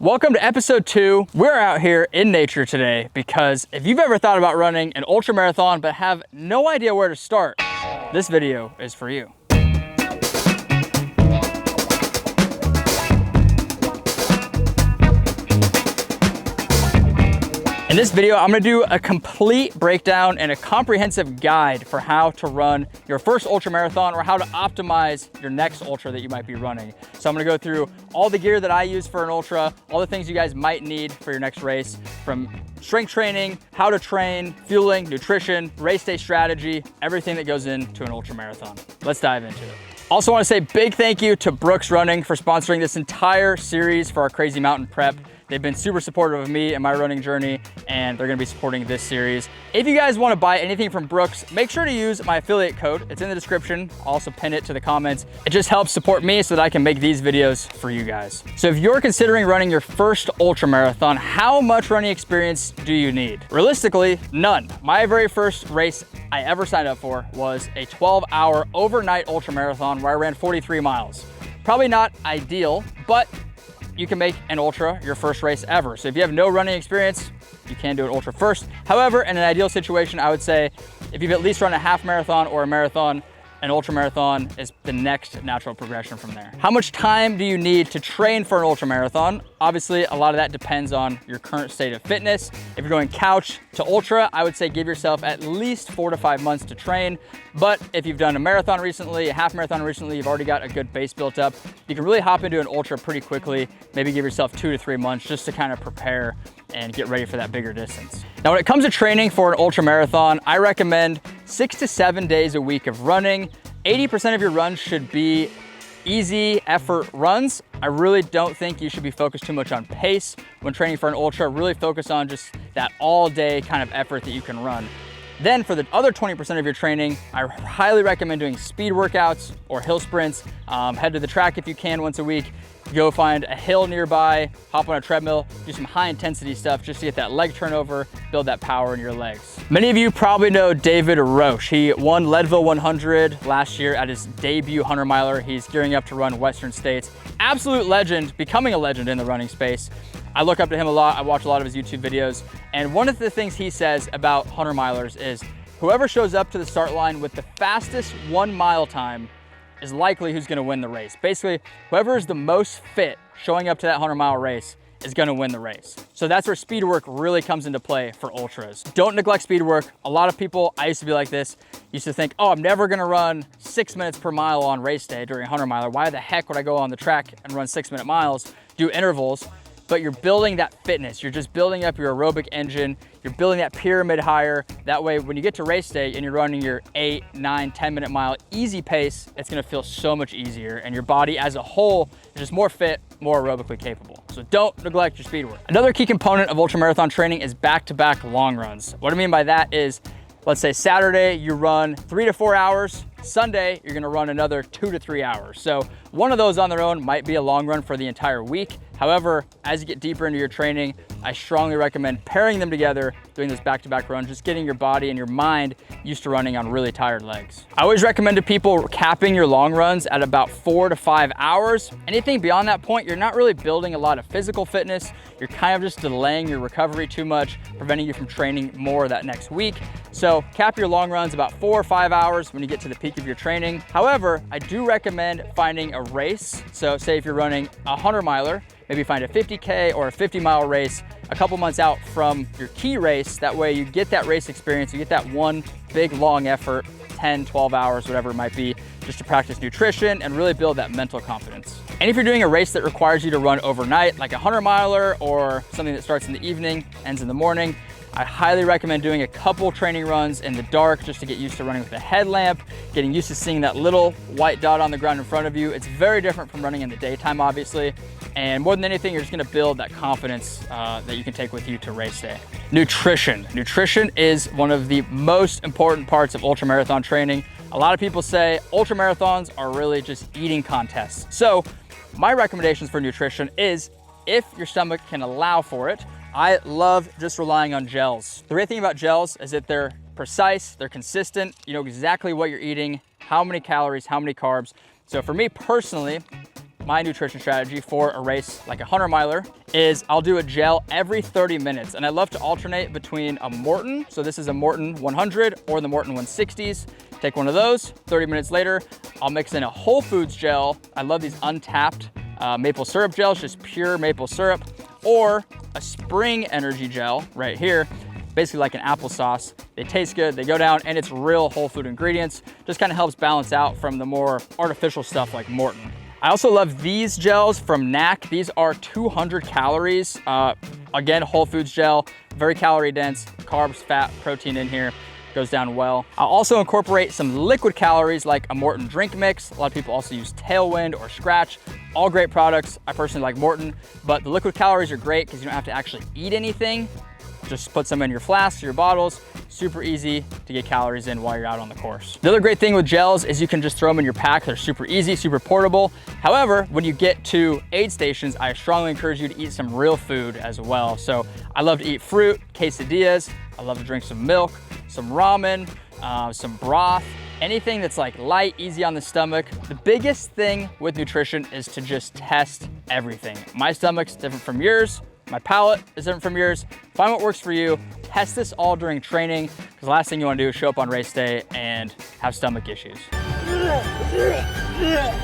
Welcome to episode 2. We're out here in nature today because if you've ever thought about running an ultramarathon but have no idea where to start, this video is for you. In this video, I'm gonna do a complete breakdown and a comprehensive guide for how to run your first ultramarathon or how to optimize your next ultra that you might be running. So I'm gonna go through all the gear that I use for an ultra, all the things you guys might need for your next race, from strength training, how to train, fueling, nutrition, race day strategy, everything that goes into an ultramarathon. Let's dive into it. Also want to say big thank you to Brooks Running for sponsoring this entire series for our Crazy Mountain Prep. They've been super supportive of me and my running journey, and they're gonna be supporting this series. If you guys wanna buy anything from Brooks, make sure to use my affiliate code. It's in the description. I'll also pin it to the comments. It just helps support me so that I can make these videos for you guys. So if you're considering running your first ultramarathon, how much running experience do you need? Realistically, none. My very first race I ever signed up for was a 12-hour overnight ultramarathon where I ran 43 miles. Probably not ideal, but you can make an ultra your first race ever. So if you have no running experience, you can do an ultra first. However, in an ideal situation, I would say if you've at least run a half marathon or a marathon, an ultramarathon is the next natural progression from there. How much time do you need to train for an ultramarathon? Obviously, a lot of that depends on your current state of fitness. If you're going couch to ultra, I would say give yourself at least 4 to 5 months to train. But if you've done a marathon recently, a half marathon recently, you've already got a good base built up, you can really hop into an ultra pretty quickly. Maybe give yourself 2 to 3 months just to kind of prepare and get ready for that bigger distance. Now, when it comes to training for an ultramarathon, I recommend 6 to 7 days a week of running. 80% of your runs should be easy effort runs. I really don't think you should be focused too much on pace when training for an ultra. Really focus on just that all day kind of effort that you can run. Then for the other 20% of your training, I highly recommend doing speed workouts or hill sprints. Head to the track if you can once a week. Go find a hill nearby, hop on a treadmill, do some high intensity stuff just to get that leg turnover, build that power in your legs. Many of you probably know David Roche. He won Leadville 100 last year at his debut 100 miler. He's gearing up to run Western States. Absolute legend, becoming a legend in the running space. I look up to him a lot. I watch a lot of his YouTube videos. And one of the things he says about 100 milers is whoever shows up to the start line with the fastest 1 mile time is likely who's gonna win the race. Basically, whoever is the most fit showing up to that 100-mile race is gonna win the race. So that's where speed work really comes into play for ultras. Don't neglect speed work. A lot of people, I used to be like this, used to think, oh, I'm never gonna run 6 minutes per mile on race day during a 100-miler. Why the heck would I go on the track and run 6-minute miles, do intervals? But you're building that fitness. You're just building up your aerobic engine. You're building that pyramid higher. That way, when you get to race day and you're running your 8, 9, 10-minute mile easy pace, it's gonna feel so much easier. And your body as a whole is just more fit, more aerobically capable. So don't neglect your speed work. Another key component of ultramarathon training is back-to-back long runs. What I mean by that is, let's say Saturday, you run 3 to 4 hours. Sunday, you're gonna run another 2 to 3 hours. So one of those on their own might be a long run for the entire week. However, as you get deeper into your training, I strongly recommend pairing them together, doing this back-to-back runs, just getting your body and your mind used to running on really tired legs. I always recommend to people capping your long runs at about 4 to 5 hours. Anything beyond that point, you're not really building a lot of physical fitness. You're kind of just delaying your recovery too much, preventing you from training more that next week. So cap your long runs about 4 or 5 hours when you get to the peak of your training. However, I do recommend finding a race. So say if you're running a 100-miler, maybe find a 50K or a 50-mile race a couple months out from your key race. That way you get that race experience, you get that one big long effort, 10, 12 hours, whatever it might be, just to practice nutrition and really build that mental confidence. And if you're doing a race that requires you to run overnight, like a 100-miler or something that starts in the evening, ends in the morning, I highly recommend doing a couple training runs in the dark just to get used to running with a headlamp, getting used to seeing that little white dot on the ground in front of you. It's very different from running in the daytime, obviously. And more than anything, you're just gonna build that confidence that you can take with you to race day. Nutrition. Nutrition is one of the most important parts of ultramarathon training. A lot of people say ultramarathons are really just eating contests. So my recommendations for nutrition is, if your stomach can allow for it, I love just relying on gels. The great thing about gels is that they're precise, they're consistent, you know exactly what you're eating, how many calories, how many carbs. So for me personally, my nutrition strategy for a race like a 100 miler is I'll do a gel every 30 minutes. And I love to alternate between a Morton, so this is a Morton 100 or the Morton 160s. Take one of those, 30 minutes later, I'll mix in a Whole Foods gel. I love these untapped maple syrup gels, just pure maple syrup, or a Spring Energy gel right here, basically like an applesauce. They taste good, they go down, and it's real whole food ingredients. Just kind of helps balance out from the more artificial stuff like Morton. I also love these gels from NAC. These are 200 calories. Again, Whole Foods gel, very calorie dense, carbs, fat, protein in here. Goes down well. I'll also incorporate some liquid calories like a Morton drink mix. A lot of people also use Tailwind or Scratch. All great products. I personally like Morton, but the liquid calories are great because you don't have to actually eat anything. Just put some in your flasks, your bottles. Super easy to get calories in while you're out on the course. The other great thing with gels is you can just throw them in your pack. They're super easy, super portable. However, when you get to aid stations, I strongly encourage you to eat some real food as well. So I love to eat fruit, quesadillas. I love to drink some milk, some ramen, some broth, anything that's like light, easy on the stomach. The biggest thing with nutrition is to just test everything. My stomach's different from yours. My palate is different from yours. Find what works for you. Test this all during training, because the last thing you want to do is show up on race day and have stomach issues.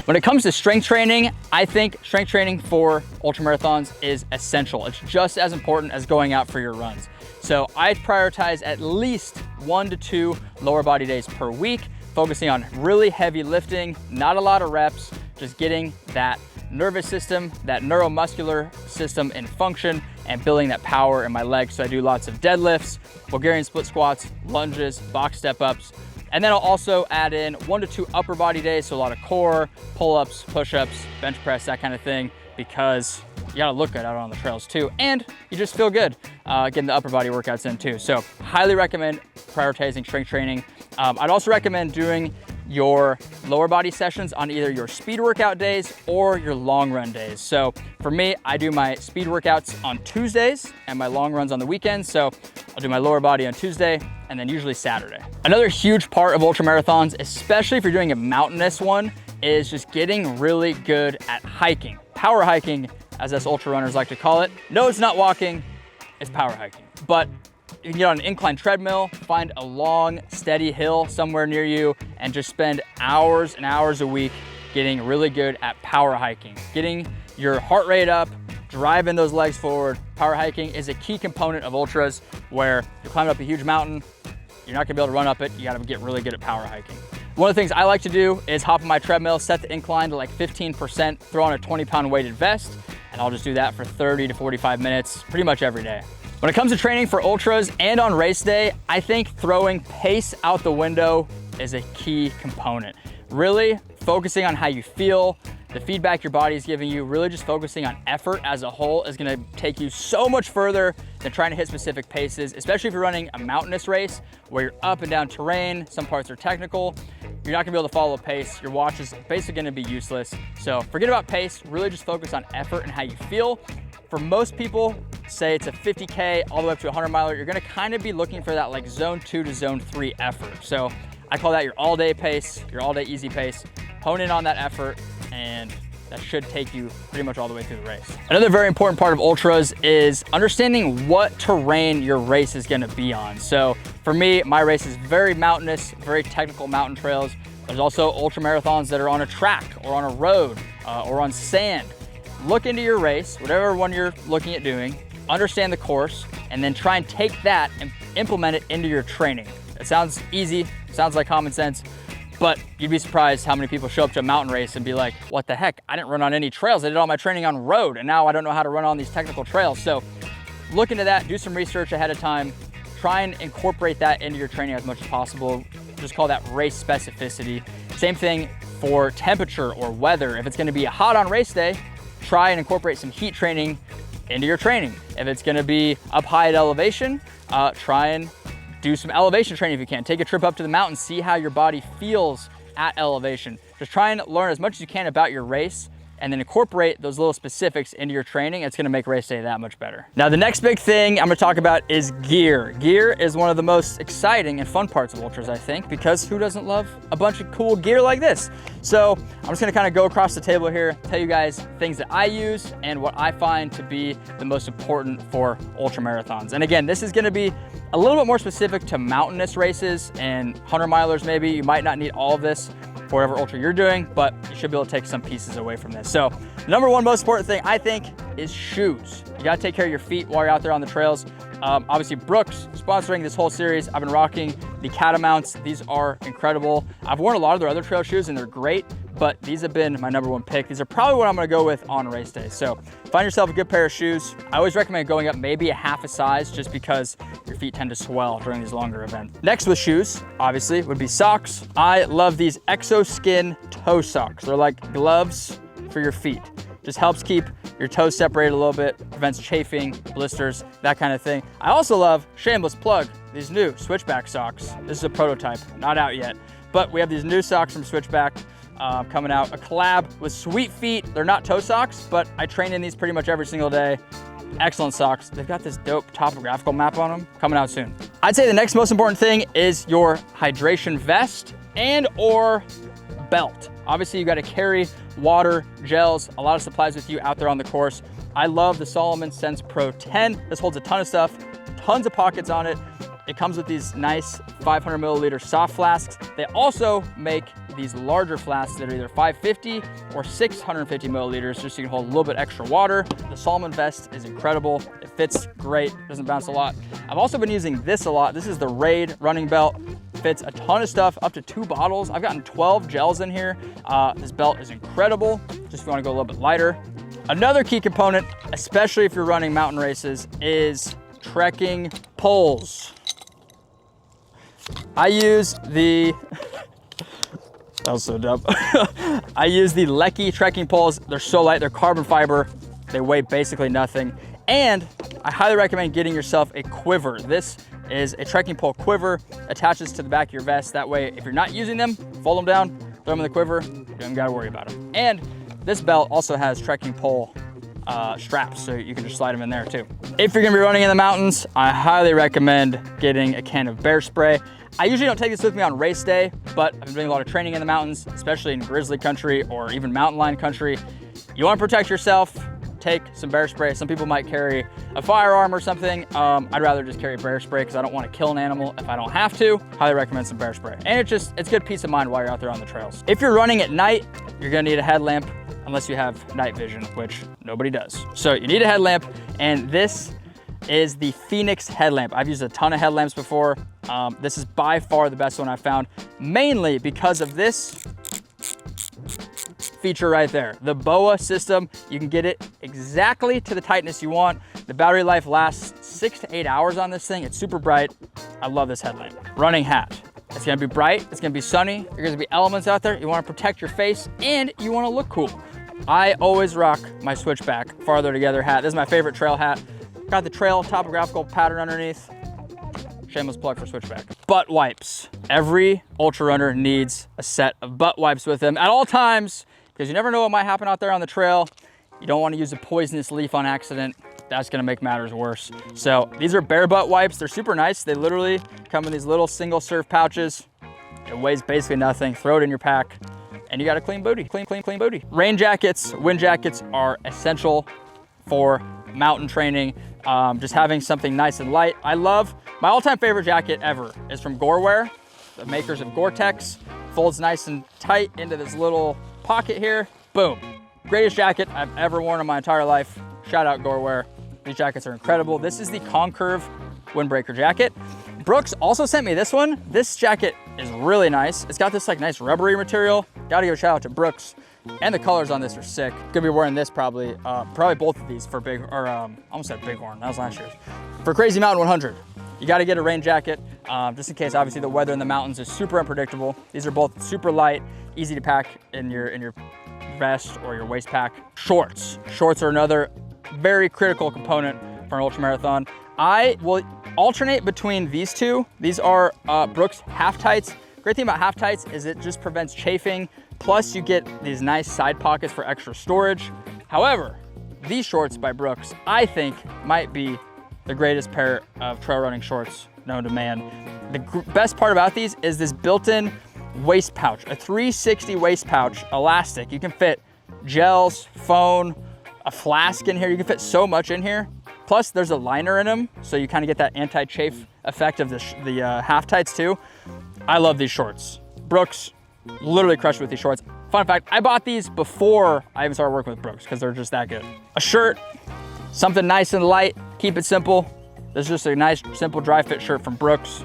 When it comes to strength training, I think strength training for ultramarathons is essential. It's just as important as going out for your runs. So I prioritize at least 1 to 2 lower body days per week, focusing on really heavy lifting, not a lot of reps, just getting that nervous system, that neuromuscular system in function, and building that power in my legs. So I do lots of deadlifts, Bulgarian split squats, lunges, box step ups, and then I'll also add in 1 to 2 upper body days. So a lot of core, pull-ups, push-ups, bench press, that kind of thing, because you gotta look good out on the trails too. And you just feel good getting the upper body workouts in too. So highly recommend prioritizing strength training. I'd also recommend doing your lower body sessions on either your speed workout days or your long run days. So for me, I do my speed workouts on Tuesdays and my long runs on the weekends. So I'll do my lower body on Tuesday and then usually Saturday. Another huge part of ultramarathons, especially if you're doing a mountainous one, is just getting really good at hiking. Power hiking, as us ultra runners like to call it. No, it's not walking, it's power hiking. But you can get on an incline treadmill, find a long, steady hill somewhere near you, and just spend hours and hours a week getting really good at power hiking. Getting your heart rate up, driving those legs forward. Power hiking is a key component of ultras, where you're climbing up a huge mountain, you're not gonna be able to run up it, you gotta get really good at power hiking. One of the things I like to do is hop on my treadmill, set the incline to like 15%, throw on a 20-pound weighted vest, and I'll just do that for 30 to 45 minutes, pretty much every day. When it comes to training for ultras and on race day, I think throwing pace out the window is a key component. Really focusing on how you feel, the feedback your body is giving you, really just focusing on effort as a whole is gonna take you so much further than trying to hit specific paces, especially if you're running a mountainous race where you're up and down terrain, some parts are technical, you're not gonna be able to follow a pace, your watch is basically gonna be useless. So forget about pace, really just focus on effort and how you feel. For most people, say it's a 50K all the way up to a 100 miler, you're gonna kind of be looking for that like zone 2 to zone 3 effort. So I call that your all day pace, your all day easy pace. Hone in on that effort, and that should take you pretty much all the way through the race. Another very important part of ultras is understanding what terrain your race is gonna be on. So for me, my race is very mountainous, very technical mountain trails. There's also ultramarathons that are on a track or on a road or on sand. Look into your race, whatever one you're looking at doing, understand the course, and then try and take that and implement it into your training. It sounds easy, sounds like common sense, but you'd be surprised how many people show up to a mountain race and be like, what the heck? I didn't run on any trails. I did all my training on road, and now I don't know how to run on these technical trails. So look into that, do some research ahead of time, try and incorporate that into your training as much as possible. Just call that race specificity. Same thing for temperature or weather. If it's gonna be hot on race day, try and incorporate some heat training into your training. If it's gonna be up high at elevation, try and do some elevation training if you can. Take a trip up to the mountain, see how your body feels at elevation. Just try and learn as much as you can about your race and then incorporate those little specifics into your training, it's gonna make race day that much better. Now, the next big thing I'm gonna talk about is gear. Gear is one of the most exciting and fun parts of ultras, I think, because who doesn't love a bunch of cool gear like this? So I'm just gonna kind of go across the table here, tell you guys things that I use and what I find to be the most important for ultra marathons. And again, this is gonna be a little bit more specific to mountainous races and 100 milers maybe. You might not need all of this for whatever ultra you're doing, but you should be able to take some pieces away from this. So the number one most important thing I think is shoes. You gotta take care of your feet while you're out there on the trails. Obviously Brooks sponsoring this whole series. I've been rocking the Catamounts. These are incredible. I've worn a lot of their other trail shoes and they're great, but these have been my number one pick. These are probably what I'm gonna go with on race day. So find yourself a good pair of shoes. I always recommend going up maybe a half a size just because your feet tend to swell during these longer events. Next with shoes, obviously, would be socks. I love these ExoSkin toe socks. They're like gloves for your feet. Just helps keep your toes separated a little bit, prevents chafing, blisters, that kind of thing. I also love, shameless plug, these new Switchback socks. This is a prototype, not out yet, but we have these new socks from Switchback coming out, a collab with Sweet Feet. They're not toe socks, but I train in these pretty much every single day. Excellent socks. They've got this dope topographical map on them, coming out soon. I'd say the next most important thing is your hydration vest and or belt. Obviously, you got to carry water, gels, a lot of supplies with you out there on the course. I love the Salomon Sense Pro 10. This holds a ton of stuff, tons of pockets on it. It comes with these nice 500 milliliter soft flasks. They also make these larger flasks that are either 550 or 650 milliliters, just so you can hold a little bit extra water. The Salomon vest is incredible. It fits great, doesn't bounce a lot. I've also been using this a lot. This is the Raid running belt. Fits a ton of stuff, up to 2 bottles. I've gotten 12 gels in here. This belt is incredible, just if you wanna go a little bit lighter. Another key component, especially if you're running mountain races, is trekking poles. I use the, that was so dumb. I use the Lecky trekking poles. They're so light, they're carbon fiber. They weigh basically nothing. And I highly recommend getting yourself a quiver. This is a trekking pole quiver, attaches to the back of your vest. That way, if you're not using them, fold them down, throw them in the quiver, you don't even gotta worry about them. And this belt also has trekking pole straps, so you can just slide them in there too. If you're gonna be running in the mountains, I highly recommend getting a can of bear spray. I usually don't take this with me on race day, but I've been doing a lot of training in the mountains, especially in grizzly country or even mountain lion country. You wanna protect yourself, take some bear spray. Some people might carry a firearm or something. I'd rather just carry bear spray because I don't want to kill an animal if I don't have to. Highly recommend some bear spray. And it's good peace of mind while you're out there on the trails. If you're running at night, you're gonna need a headlamp unless you have night vision, which nobody does. So you need a headlamp, and this is the Phoenix headlamp. I've used a ton of headlamps before. This is by far the best one I've found, mainly because of this feature right there. The BOA system, you can get it exactly to the tightness you want. The battery life lasts 6 to 8 hours on this thing. It's super bright. I love this headlamp. Running hat. It's gonna be bright, it's gonna be sunny, there's gonna be elements out there. You wanna protect your face and you wanna look cool. I always rock my Switchback Farther Together hat. This is my favorite trail hat. Got the trail topographical pattern underneath. Shameless plug for Switchback. Butt wipes. Every ultra runner needs a set of butt wipes with them at all times, because you never know what might happen out there on the trail. You don't want to use a poisonous leaf on accident. That's gonna make matters worse. So these are bare butt wipes. They're super nice. They literally come in these little single serve pouches. It weighs basically nothing. Throw it in your pack and you got a clean booty. Clean booty. Rain jackets, wind jackets are essential for mountain training. Just having something nice and light. I love, my all-time favorite jacket ever is from Gorewear, the makers of Gore-Tex. Folds nice and tight into this little pocket here. Boom. Greatest jacket I've ever worn in my entire life. Shout out Gorewear. These jackets are incredible. This is the Concurve windbreaker jacket. Brooks also sent me this one. This jacket is really nice. It's got this like nice rubbery material. Gotta give a shout out to Brooks. And the colors on this are sick. Gonna be wearing this probably both of these for almost said Bighorn, that was last year's. For Crazy Mountain 100, you gotta get a rain jacket, just in case obviously the weather in the mountains is super unpredictable. These are both super light, easy to pack in your vest or your waist pack. Shorts. Shorts are another very critical component for an ultramarathon. I will alternate between these two. These are Brooks half tights. Great thing about half tights is it just prevents chafing, plus you get these nice side pockets for extra storage. However, these shorts by Brooks, I think, might be the greatest pair of trail running shorts known to man. The best part about these is this built-in waist pouch, a 360 waist pouch, elastic. You can fit gels, phone, a flask in here. You can fit so much in here. Plus there's a liner in them, so you kind of get that anti-chafe effect of the half tights too. I love these shorts. Brooks literally crushed with these shorts. Fun fact, I bought these before I even started working with Brooks because they're just that good. A shirt, something nice and light, keep it simple. This is just a nice, simple dry fit shirt from Brooks.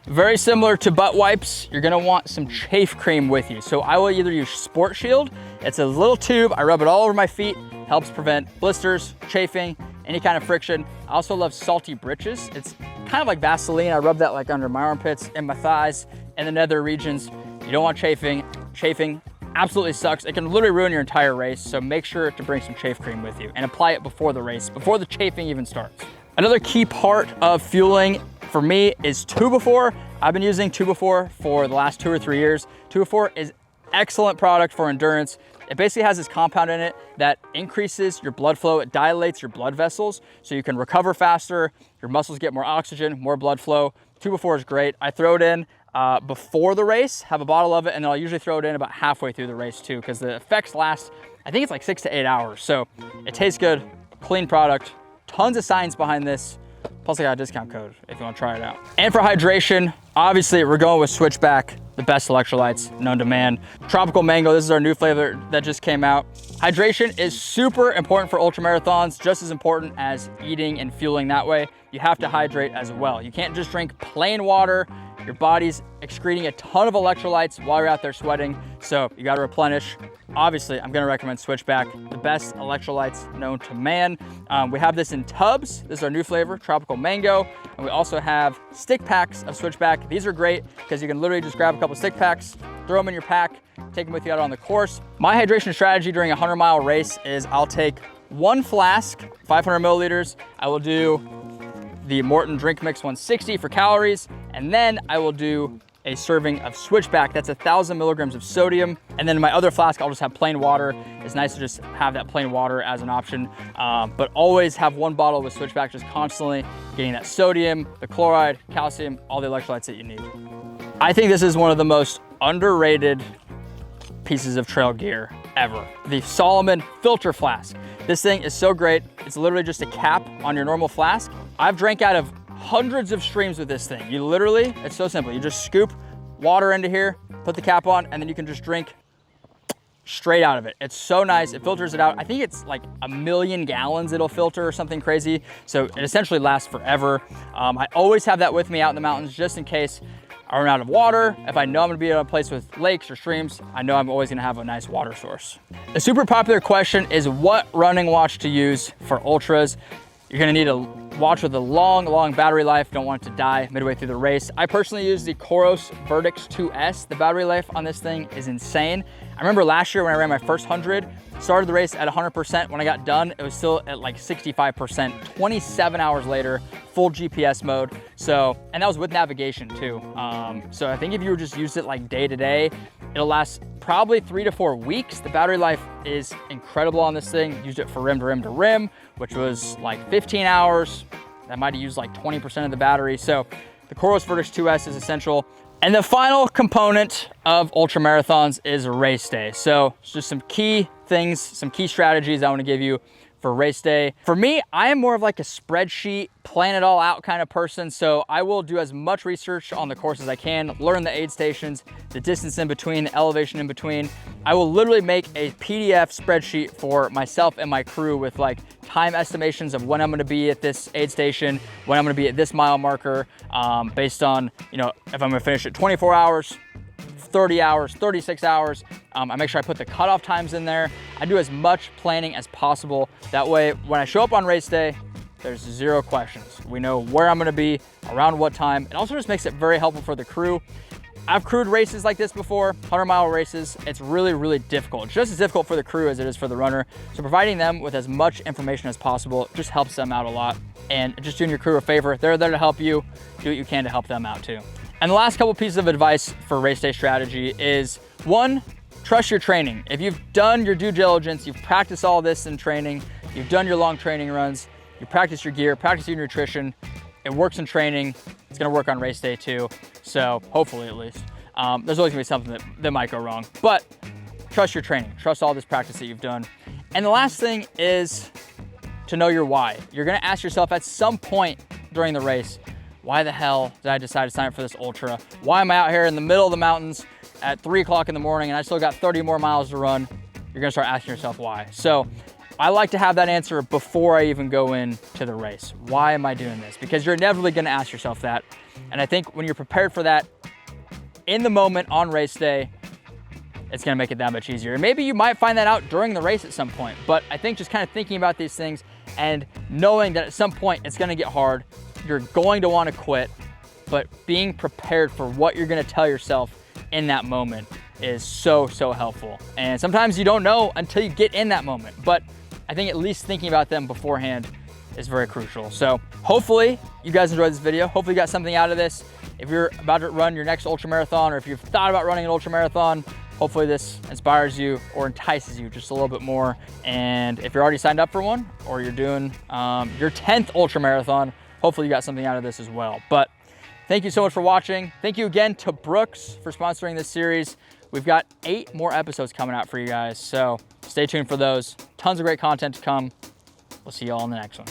Very similar to butt wipes, you're gonna want some chafe cream with you. So I will either use Sport Shield. It's a little tube, I rub it all over my feet, helps prevent blisters, chafing, any kind of friction. I also love Salty Britches. It's kind of like Vaseline. I rub that like under my armpits and my thighs and the nether regions. You don't want chafing. Chafing absolutely sucks. It can literally ruin your entire race. So make sure to bring some chafe cream with you and apply it before the race, before the chafing even starts. Another key part of fueling for me is Tubifor. I've been using Tubifor for the last 2 or 3 years. Tubifor is excellent product for endurance. It basically has this compound in it that increases your blood flow. It dilates your blood vessels so you can recover faster. Your muscles get more oxygen, more blood flow. Tubifor is great. I throw it in before the race, have a bottle of it, and then I'll usually throw it in about halfway through the race too, because the effects last, I think it's like 6 to 8 hours. So it tastes good, clean product, tons of science behind this. Plus I got a discount code if you want to try it out. And for hydration, obviously we're going with Switchback, the best electrolytes known to man. Tropical Mango, this is our new flavor that just came out. Hydration is super important for ultramarathons, just as important as eating and fueling that way. You have to hydrate as well. You can't just drink plain water. Your body's excreting a ton of electrolytes while you're out there sweating, so you gotta replenish. Obviously, I'm gonna recommend Switchback, the best electrolytes known to man. We have this in tubs. This is our new flavor, Tropical Mango. And we also have stick packs of Switchback. These are great because you can literally just grab a couple stick packs, throw them in your pack, take them with you out on the course. My hydration strategy during a 100-mile race is I'll take 1 flask, 500 milliliters. I will do the Morton Drink Mix 160 for calories, and then I will do a serving of Switchback. That's 1,000 milligrams of sodium. And then in my other flask, I'll just have plain water. It's nice to just have that plain water as an option, but always have 1 bottle with Switchback, just constantly getting that sodium, the chloride, calcium, all the electrolytes that you need. I think this is one of the most underrated pieces of trail gear ever. The Solomon Filter Flask. This thing is so great. It's literally just a cap on your normal flask. I've drank out of hundreds of streams with this thing. You literally, it's so simple. You just scoop water into here, put the cap on, and then you can just drink straight out of it. It's so nice. It filters it out. I think it's like 1 million gallons it'll filter or something crazy. So it essentially lasts forever. I always have that with me out in the mountains just in case I run out of water. If I know I'm gonna be in a place with lakes or streams, I know I'm always gonna have a nice water source. A super popular question is what running watch to use for ultras. You're gonna need a watch with a long battery life. Don't want it to die midway through the race. I personally use the Coros Vertix 2S. The battery life on this thing is insane. I remember last year when I ran my first 100, started the race at 100%. When I got done, it was still at like 65%. 27 hours later, full GPS mode. So, and that was with navigation too. So I think if you just used it like day to day, it'll last probably 3 to 4 weeks. The battery life is incredible on this thing. Used it for rim to rim to rim, which was like 15 hours. That might have used like 20% of the battery. So the Coros Vertix 2S is essential. And the final component of ultra marathons is race day. So it's just some key things, some key strategies I want to give you for race day. For me, I am more of like a spreadsheet, plan it all out kind of person. So I will do as much research on the course as I can, learn the aid stations, the distance in between, the elevation in between. I will literally make a PDF spreadsheet for myself and my crew with like time estimations of when I'm gonna be at this aid station, when I'm gonna be at this mile marker, based on, you know, if I'm gonna finish at 24 hours, 30 hours, 36 hours. I make sure I put the cutoff times in there. I do as much planning as possible. That way, when I show up on race day, there's 0 questions. We know where I'm gonna be, around what time. It also just makes it very helpful for the crew. I've crewed races like this before, 100-mile races. It's really difficult. It's just as difficult for the crew as it is for the runner. So providing them with as much information as possible just helps them out a lot. And just doing your crew a favor. They're there to help you. Do what you can to help them out too. And the last couple pieces of advice for race day strategy is, one, trust your training. If you've done your due diligence, you've practiced all this in training, you've done your long training runs, you practice your gear, practice your nutrition, it works in training, it's gonna work on race day too. So hopefully at least. There's always gonna be something that might go wrong, but trust your training, trust all this practice that you've done. And the last thing is to know your why. You're gonna ask yourself at some point during the race, why the hell did I decide to sign up for this ultra? Why am I out here in the middle of the mountains at 3 o'clock in the morning and I still got 30 more miles to run? You're gonna start asking yourself why. So I like to have that answer before I even go into the race. Why am I doing this? Because you're inevitably gonna ask yourself that. And I think when you're prepared for that in the moment on race day, it's gonna make it that much easier. And maybe you might find that out during the race at some point, but I think just kind of thinking about these things and knowing that at some point it's gonna get hard, you're going to wanna quit, but being prepared for what you're gonna tell yourself in that moment is so, so helpful. And sometimes you don't know until you get in that moment, but I think at least thinking about them beforehand is very crucial. So hopefully you guys enjoyed this video. Hopefully you got something out of this. If you're about to run your next ultramarathon, or if you've thought about running an ultramarathon, hopefully this inspires you or entices you just a little bit more. And if you're already signed up for one, or you're doing your 10th ultramarathon, hopefully you got something out of this as well. But thank you so much for watching. Thank you again to Brooks for sponsoring this series. We've got 8 more episodes coming out for you guys, so stay tuned for those. Tons of great content to come. We'll see you all in the next one.